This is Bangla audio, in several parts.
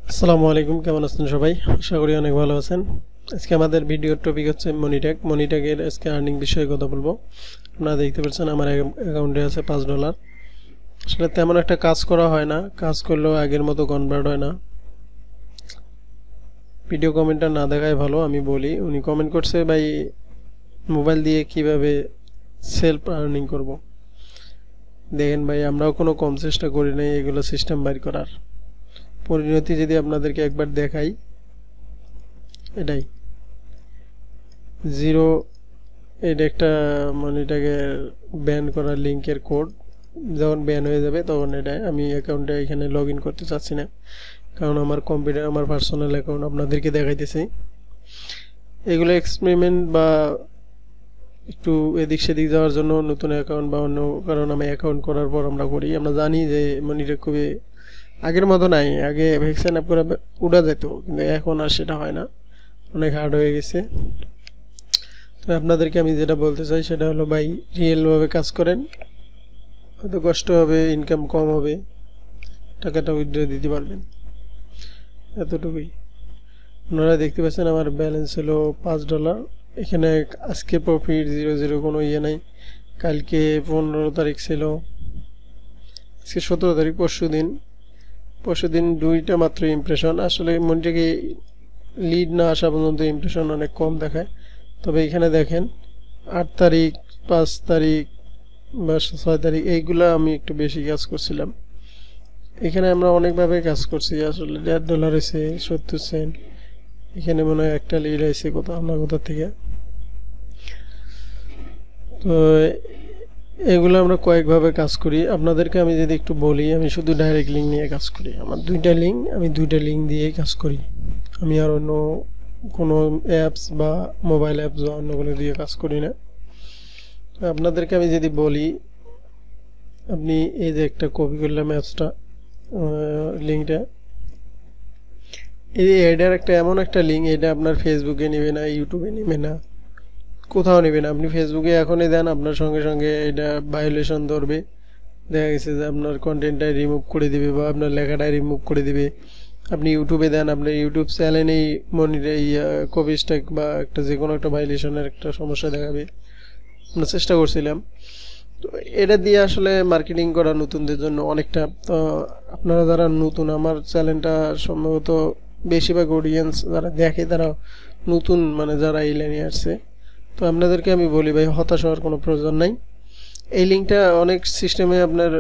আসসালামু আলাইকুম, কেমন আছেন সবাই? আশা করি অনেক ভালো আছেন। আজকে আমাদের ভিডিওর টপিক হচ্ছে মনিট্যাগের আজকে আর্নিং বিষয়ে কথা বলবো। আপনারা দেখতে পাচ্ছেন আমার অ্যাকাউন্টে আছে $5। আসলে তেমন একটা কাজ করা হয় না, কাজ করলেও আগের মতো কনভার্ট হয় না। ভিডিও কমেন্টটা না দেখাই ভালো। আমি বলি, উনি কমেন্ট করছে ভাই মোবাইল দিয়ে কিভাবে সেলফ আর্নিং করব। দেখেন ভাই, আমরাও কোনো কম চেষ্টা করি নাই এগুলো সিস্টেম বাইর করার। পরিণতি যদি আপনাদেরকে একবার দেখাই, এটাই জিরো, এটা একটা এটাকে ব্যান করার লিঙ্কের কোড। যখন ব্যান হয়ে যাবে তখন এটা আমি অ্যাকাউন্টে এখানে লগ ইন করতে চাচ্ছি না, কারণ আমার কম্পিউটার আমার পার্সোনাল অ্যাকাউন্ট আপনাদেরকে দেখাইতেছি। এগুলো এক্সপেরিমেন্ট বা একটু এদিক সেদিক যাওয়ার জন্য নতুন অ্যাকাউন্ট বা অন্য কারণ আমি অ্যাকাউন্ট করার পর আমরা করি। আমরা জানি যে মনিটা খুবই আগের মতো নাই। আগে ভ্যাকসিন অ্যাপ করে উড়া যেত, কিন্তু এখন আর সেটা হয় না, অনেক হার্ড হয়ে গেছে। তো আপনাদেরকে আমি যেটা বলতে চাই সেটা হলো ভাই, রিয়েলভাবে কাজ করেন, হয়তো কষ্ট হবে, ইনকাম কম হবে, টাকাটা উইথড্র দিতে পারবেন, এতটুকুই। আপনারা দেখতে পাচ্ছেন আমার ব্যালেন্স হলো $5। এখানে আজকে প্রফিট 0 কোনো ইয়ে নাই। কালকে 15 তারিখ ছিল, আজকে 17 তারিখ, পরশুদিন দুইটা মাত্র ইমপ্রেশন। আসলে মনটাকে লিড না আসা পর্যন্ত ইমপ্রেশন অনেক কম দেখায়। তবে এখানে দেখেন 8 তারিখ, 5 তারিখ বা 6 তারিখ, এইগুলা আমি একটু বেশি কাজ করছিলাম। এখানে আমরা অনেকভাবে কাজ করছি। আসলে $1.5 হয়েছে 70 সেন্ট। এখানে মনে হয় একটা লিড হয়েছে কোথাও না কোথা থেকে। তো এগুলো আমরা কয়েকভাবে কাজ করি। আপনাদেরকে আমি যদি একটু বলি, আমি শুধু ডাইরেক্ট লিঙ্ক নিয়ে কাজ করি। আমার দুইটা লিঙ্ক দিয়েই কাজ করি। আমি আর অন্য কোনো অ্যাপস বা মোবাইল অ্যাপস বা অন্যগুলো দিয়ে কাজ করি না। আপনাদেরকে আমি যদি বলি, আপনি এই যে একটা কপি করলাম অ্যাপসটা, লিঙ্কটা, এটার একটা এমন একটা লিঙ্ক, এটা আপনার ফেসবুকে নেবে না, ইউটিউবে নেবে না, কোথাও নেবে না। আপনি ফেসবুকে এখনই দেন, আপনার সঙ্গে সঙ্গে এটা ভায়োলেশন ধরবে। দেখা গেছে যে আপনার কন্টেন্টটাই রিমুভ করে দিবে বা আপনার লেখাটাই রিমুভ করে দিবে। আপনি ইউটিউবে দেন, আপনার ইউটিউব চ্যানেলেই কপি স্ট্রাইক বা একটা যে কোনো একটা ভায়োলেশনের একটা সমস্যা দেখাবে। আমরা চেষ্টা করছিলাম, তো এটা দিয়ে আসলে মার্কেটিং করা নতুনদের জন্য অনেকটা। তো আপনারা যারা নতুন, আমার চ্যানেলটা সম্ভবত বেশিরভাগ অডিয়েন্স যারা দেখে তারা নতুন, যারা এই লাইনে আসছে। তো আপনাদেরকে আমি বলি ভাই, হতাশ হওয়ার কোনো প্রয়োজন নাই। এই লিঙ্কটা অনেক সিস্টেমে আপনার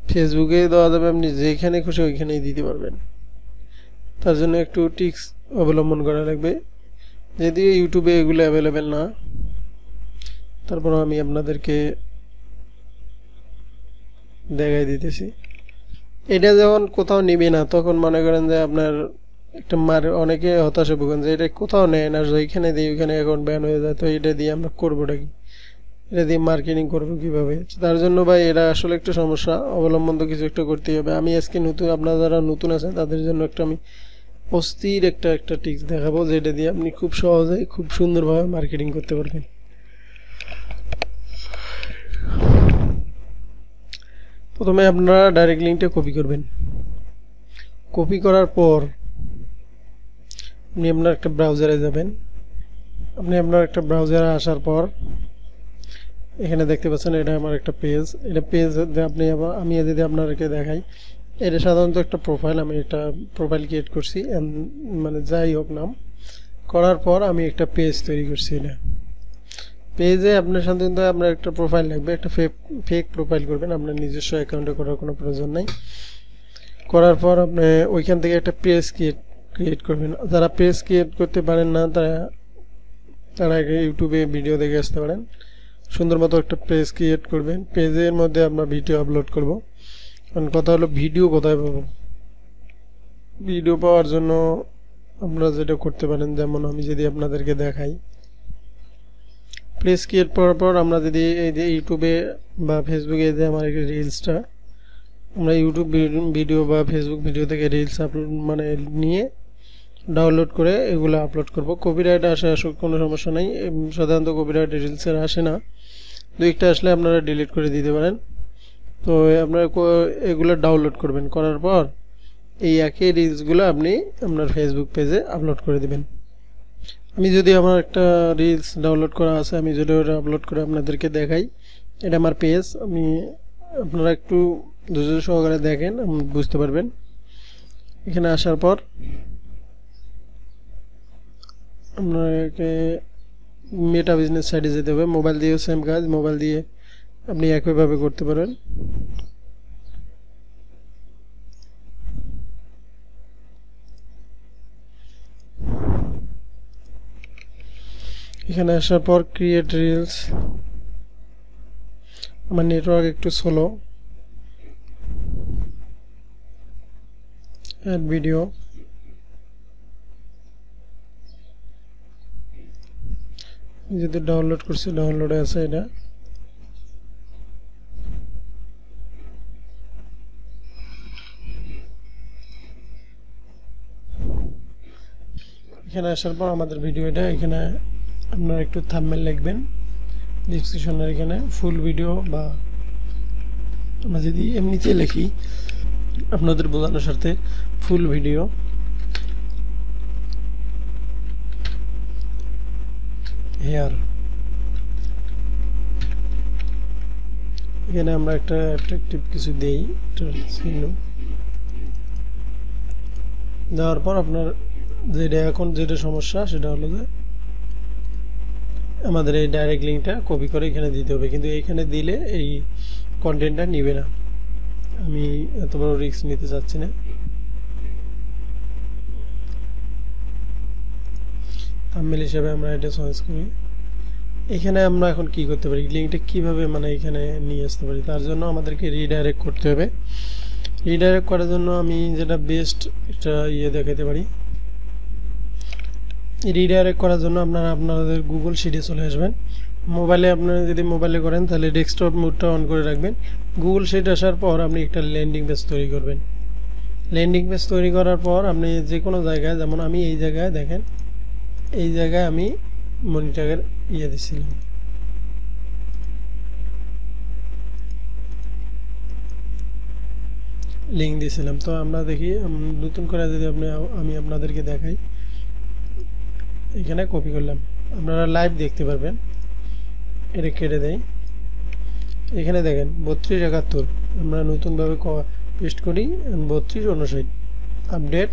ফেসবুকে দেওয়া যাবে, আপনি যেখানে খুশি ওইখানেই দিতে পারবেন। তার জন্য একটু টিক্স অবলম্বন করা লাগবে, যদিও ইউটিউবে এগুলো অ্যাভেলেবেল না। তারপর আমি আপনাদেরকে দেখাই দিতেছি। এটা যখন কোথাও নিবে না, তখন মনে করেন যে আপনার একটা অনেকে হতাশা ভোগেন যে এটা কোথাও নেয় না, ওইখানে দিই ওইখানে অ্যাকাউন্ট ব্যান হয়ে যায়। তো এটা দিয়ে আমরা করবোটা কি, এটা দিয়ে মার্কেটিং করবো কিভাবে? তার জন্য ভাই এটা আসলে একটু সমস্যা, অবলম্বন তো কিছু একটা করতেই হবে। আমি আজকে নতুন, আপনারা যারা নতুন আছেন তাদের জন্য একটা আমি অস্থির একটা টিক্স দেখাবো, যেটা দিয়ে আপনি খুব সহজে খুব সুন্দরভাবে মার্কেটিং করতে পারবেন। প্রথমে আপনারা ডাইরেক্ট লিঙ্কটা কপি করবেন। কপি করার পর আপনি আপনার একটা ব্রাউজারে যাবেন। আপনার একটা ব্রাউজারে আসার পর এখানে দেখতে পাচ্ছেন এটা আমার একটা পেজ। এটা পেজ আমি যদি আপনাদেরকে দেখাই, এটা সাধারণত একটা প্রোফাইল। আমি একটা প্রোফাইল ক্রিয়েট করছি, যাই হোক নাম করার পর আমি একটা পেজ তৈরি করছি। এটা পেজে আপনার সাধারণত আপনার একটা প্রোফাইল লাগবে, একটা ফেক প্রোফাইল করবেন। আপনার নিজস্ব অ্যাকাউন্টে করার কোনো প্রয়োজন নাই। করার পর আপনি ওইখান থেকে একটা পেজ ক্রিয়েট করবেন। যারা পেজ ক্রিয়েট করতে পারেন না, তারা ইউটিউবে ভিডিও দেখে আসতে পারেন। সুন্দর মতো একটা পেজ ক্রিয়েট করবেন। পেজের মধ্যে আমরা ভিডিও আপলোড করব। কারণ কথা হলো, ভিডিও কোথায় পাবো? ভিডিও পাওয়ার জন্য আপনারা যেটা করতে পারেন, যেমন আমি যদি আপনাদেরকে দেখাই, পেজ ক্রিয়েট করার পর আমরা যদি এই যে ইউটিউবে বা ফেসবুকে যে আমার একটা রিলসটা, আমরা ইউটিউব ভিডিও বা ফেসবুক ভিডিও থেকে রিলস আপলোড নিয়ে ডাউনলোড করে এগুলো আপলোড করব। কপিরাইট আসুক কোনো সমস্যা নেই, সাধারণত কপিরাইট রিলসের আসে না, দু একটা আসলে আপনারা ডিলিট করে দিতে পারেন। তো আপনারা এগুলো ডাউনলোড করবেন। করার পর এই একই রিলসগুলো আপনি আপনার ফেসবুক পেজে আপলোড করে দিবেন। আমি যদি আমার একটা রিলস ডাউনলোড করা আছে, আমি যদি ওটা আপলোড করে আপনাদেরকে দেখাই, এটা আমার পেজ। আমি আপনারা একটু ধৈর্য সহকারে দেখেন, বুঝতে পারবেন। এখানে আসার পর আপনাকে মেটা বিজনেস সাইটে যেতে হবে। মোবাইল দিয়েও সেম কাজ, মোবাইল দিয়ে আপনি একইভাবে করতে পারেন। এখানে আসার পর ক্রিয়েট রিলস। আমার নেটওয়ার্ক একটু স্লো। অ্যাড ভিডিও, যেহেতু ডাউনলোড করছি, ডাউনলোডে আছে এটা। এখানে আসার পর আমাদের ভিডিওটা, এখানে আপনারা একটু থাম্বনেল লিখবেন, ডেসক্রিপশনের এখানে ফুল ভিডিও, বা আমরা যদি এমনিতে লিখি আপনাদের বোঝানোর স্বার্থে ফুল ভিডিও। হেয়ার, এখানে আমরা একটা অ্যাট্রাকটিভ কিছু দেই, চিহ্ন দেওয়ার পর আপনার যেটা এখন যেটা সমস্যা সেটা হলো যে আমাদের এই ডাইরেক্ট লিঙ্কটা কপি করে এখানে দিতে হবে, কিন্তু এইখানে দিলে এই কন্টেন্টটা নিবে না। আমি এত বড় রিস্ক নিতে চাচ্ছি না। থাম্বনেল হিসেবে আমরা এটা চয়েস করি। এখানে আমরা এখন কি করতে পারি, লিঙ্কটা কিভাবে মানে এখানে নিয়ে আসতে পারি, তার জন্য আমাদেরকে রিডাইরেক্ট করতে হবে। রিডাইরেক্ট করার জন্য আমি যেটা বেস্ট একটা দেখাতে পারি। রিডাইরেক্ট করার জন্য আপনারা আপনাদের গুগল শিটে চলে আসবেন। মোবাইলে আপনারা যদি মোবাইলে করেন তাহলে ডেস্কটপ মোডটা অন করে রাখবেন। গুগল শিট আসার পর আপনি একটা ল্যান্ডিং পেজ তৈরি করবেন। ল্যান্ডিং পেজ তৈরি করার পর আপনি যে কোনো জায়গায়, যেমন আমি এই জায়গায় দেখেন, এই জায়গায় আমি মনিটরের দিছিলাম। লিঙ্ক দিয়েছিলাম। তো আমরা দেখি নতুন করে যদি আমি আপনাদেরকে দেখাই, এখানে কপি করলাম, আপনারা লাইভ দেখতে পারবেন। এটা কেটে দেই। এখানে দেখেন 3271 আমরা নতুনভাবে পেস্ট করি, 3259 আপডেট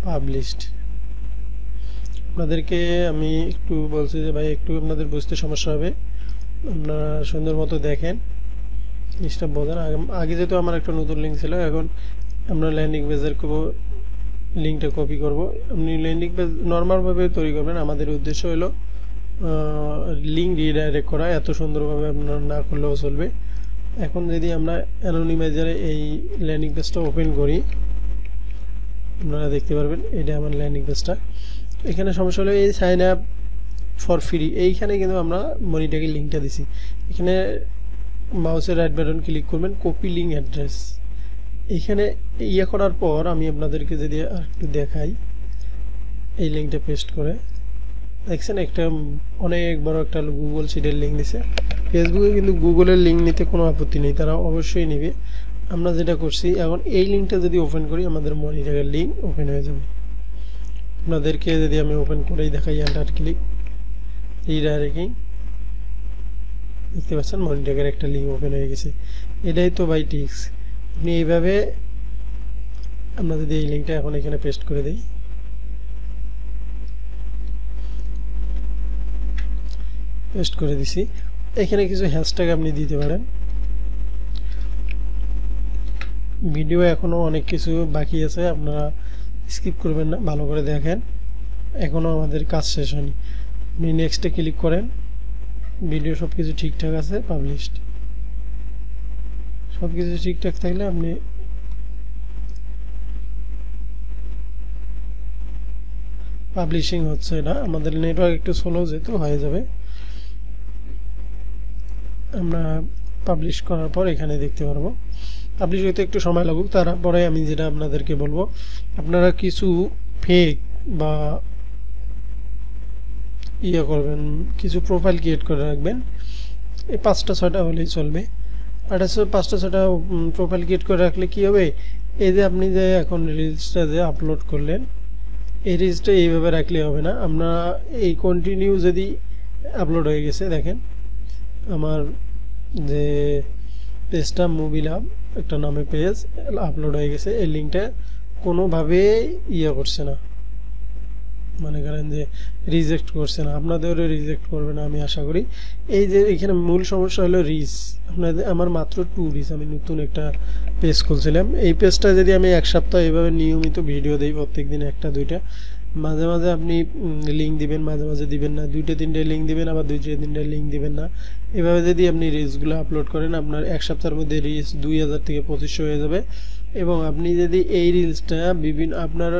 পাবলিশড। আপনাদেরকে আমি একটু বলছি যে ভাই একটু আপনাদের বুঝতে সমস্যা হবে, আপনারা সুন্দর মতো দেখেন, জিনিসটা বোঝেন। আগে যেহেতু আমার একটা নতুন লিঙ্ক ছিল, এখন আমরা ল্যান্ডিং পেজের লিঙ্কটা কপি করব। আপনি ল্যান্ডিং পেজ নর্মালভাবে তৈরি করবেন। আমাদের উদ্দেশ্য হলো লিঙ্ক রিডাইরেক্ট করা, এত সুন্দরভাবে আপনারা না করলেও চলবে। এখন যদি আমরা অ্যানোনিমাইজারে এই ল্যান্ডিং পেজটা ওপেন করি, আপনারা দেখতে পারবেন এটা আমার ল্যান্ডিং পেজটা। এখানে সমস্যা হলো এই সাইন আপ ফর ফ্রি, এইখানে কিন্তু আমরা মনিটাকে লিঙ্কটা দিছি। এখানে মাউসের রাইট বাটন ক্লিক করবেন, কপি লিঙ্ক অ্যাড্রেস। এখানে করার পর আমি আপনাদেরকে যদি একটু দেখাই, এই লিঙ্কটা পেস্ট করে দেখছেন একটা অনেক বড় একটা গুগল শিটের লিঙ্ক দিছে। ফেসবুকে কিন্তু গুগলের লিঙ্ক নিতে কোনো আপত্তি নেই, তারা অবশ্যই নেবে। আমরা যেটা করছি, এখন এই লিঙ্কটা যদি ওপেন করি আমাদের মনিটরের লিঙ্ক ওপেন হয়ে যাবে। আপনাদেরকে যদি আমি ওপেন করেই দেখাই, এন্টার ক্লিক, রিডাইরেক্টিং, দেখতে পাচ্ছেন মনিটরের একটা লিঙ্ক ওপেন হয়ে গেছে। এটাই তো বাই টিক্স। আপনি এইভাবে, আমরা যদি এই লিঙ্কটা এখন এখানে পেস্ট করে দিই, পেস্ট করে দিছি। এখানে কিছু হ্যাশট্যাগ আপনি দিতে পারেন। ভিডিও এখনো অনেক কিছু বাকি আছে, আপনারা স্কিপ করবেন না, ভালো করে দেখেন, এখনো আমাদের কাজ শেষ হয়নি। আপনি নেক্সটে ক্লিক করেন, ভিডিও সব কিছু ঠিকঠাক আছে, পাবলিশড। সব কিছু ঠিকঠাক থাকলে আপনি পাবলিশিং হচ্ছে। এটা আমাদের নেটওয়ার্ক একটু স্লো, যেহেতু হয়ে যাবে। আমরা পাবলিশ করার পর এখানে দেখতে পারবো। পাবলিশ হতে একটু সময় লাগুক, তারপরে আমি যেটা আপনাদেরকে বলবো, আপনারা কিছু ফেক বা করবেন, কিছু প্রোফাইল ক্রিয়েট করে রাখবেন। এই 5টা 6টা হলেই চলবে। আর 5টা 6টা প্রোফাইল ক্রিয়েট করে রাখলে কি হবে, এই যে আপনি যে এখন রিলসটা যে আপলোড করলেন, এই রিলসটা এইভাবে রাখলে হবে না। আপনারা এই কন্টিনিউ যদি আপলোড হয়ে গেছে, দেখেন আমার যে পেজটা মুভি লাভ একটা নামে পেজ আপলোড হয়ে গেছে, এই লিঙ্কটা কোনোভাবেই ইয়ে করছে না, মনে করেন যে রিজেক্ট করছে না। আপনাদেরও রিজেক্ট করবে না আমি আশা করি। এই যে এখানে মূল সমস্যা হলো রিচ। আপনাদের আমার মাত্র 2 রিচ। আমি নতুন একটা পেজ খুলছিলাম, এই পেজটা যদি আমি এক সপ্তাহ এইভাবে নিয়মিত ভিডিও দিই, প্রত্যেক দিন একটা দুইটা, মাঝে মাঝে আপনি লিঙ্ক দিবেন, মাঝে মাঝে দিবেন না, 2-3টে লিঙ্ক দিবেন, আবার 2-3টে লিঙ্ক দিবেন না, এভাবে যদি আপনি রিলসগুলো আপলোড করেন, আপনার এক সপ্তাহের মধ্যে রিচ 2000 থেকে 2500 হয়ে যাবে। এবং আপনি যদি এই রিলসটা বিভিন্ন আপনার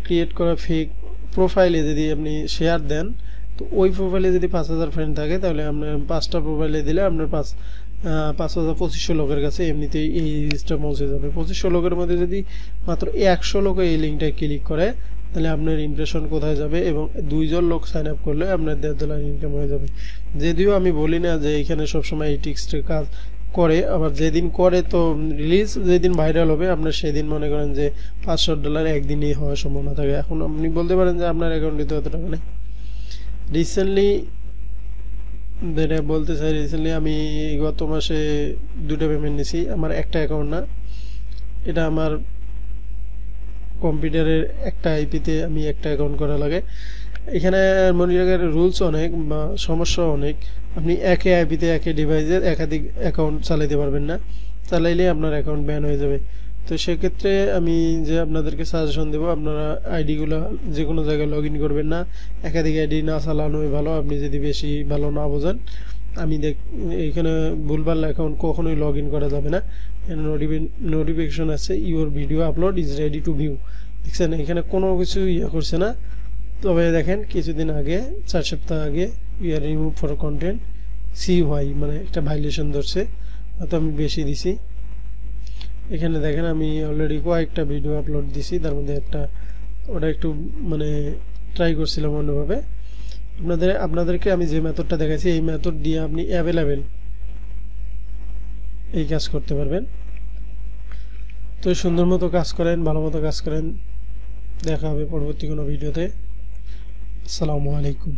ক্রিয়েট করা ফেক প্রোফাইলে যদি আপনি শেয়ার দেন, তো ওই প্রোফাইলে যদি 5000 ফ্রেন্ড থাকে, তাহলে আপনার 5টা প্রোফাইলে দিলে আপনার 2500 লোকের কাছে এমনিতেই এই রিলসটা পৌঁছে যাবে। 2500 লোকের মধ্যে যদি মাত্র 100 লোক এই লিঙ্কটা ক্লিক করে, তাহলে আপনার ইমপ্রেশন কোথায় যাবে, এবং 2 জন লোক সাইন আপ করলে আপনার $1.5 ইনকাম হয়ে যাবে। যদিও আমি বলি না যে এখানে সবসময় এই টিক্সটা কাজ করে, আবার যেদিন করে তো রিলিজ যেদিন ভাইরাল হবে আপনার সেদিন মনে করেন যে $500 একদিনই হওয়ার সম্ভাবনা থাকে। এখন আপনি বলতে পারেন যে আপনার অ্যাকাউন্টে তো এত টাকা নেই। রিসেন্টলি যেটা বলতে চাই, রিসেন্টলি আমি গত মাসে 2টা পেমেন্ট নিয়েছি। আমার একটা অ্যাকাউন্ট না, এটা আমার কম্পিউটারের একটা আইপিতে আমি একটা অ্যাকাউন্ট করা লাগে। এখানে মনিটরের রুলস অনেক বা সমস্যা অনেক। আপনি একে আইপিতে একে ডিভাইসের একাধিক অ্যাকাউন্ট চালাতে পারবেন না, চালাইলে আপনার অ্যাকাউন্ট ব্যান হয়ে যাবে। তো সেক্ষেত্রে আমি যে আপনাদেরকে সাজেশন দেবো, আপনারা আইডিগুলো যে কোনো জায়গায় লগ ইন করবেন না, একাধিক আইডি না চালানোই ভালো, আপনি যদি বেশি ভালো না বোঝেন। আমি এইখানে ভুলভাল অ্যাকাউন্ট কখনোই লগ ইন করা যাবে না। এখানে নোটিফিকেশন আছে, your video upload is ready to view, দেখছেন এখানে কোনো কিছু ইয়ে করছে না। তবে দেখেন কিছুদিন আগে 4 সপ্তাহ আগে ইয়ার রিমুভ ফর কন্টেন্ট CY মানে একটা ভাইলেশন ধরছে, হয়তো আমি বেশি দিছি। এখানে দেখেন আমি অলরেডি কয়েকটা ভিডিও আপলোড দিছি, তার মধ্যে একটা ওটা একটু মানে ট্রাই করছিলাম অন্যভাবে। আপনাদেরকে আমি যে মেথডটা দেখাচ্ছি, এই মেথড দিয়ে আপনি অ্যাভেলেবেল এই কাজ করতে পারবেন। তো সুন্দর মতো কাজ করেন, ভালো মতো কাজ করেন। দেখা হবে পরবর্তী কোনো ভিডিওতে। আসসালামু আলাইকুম।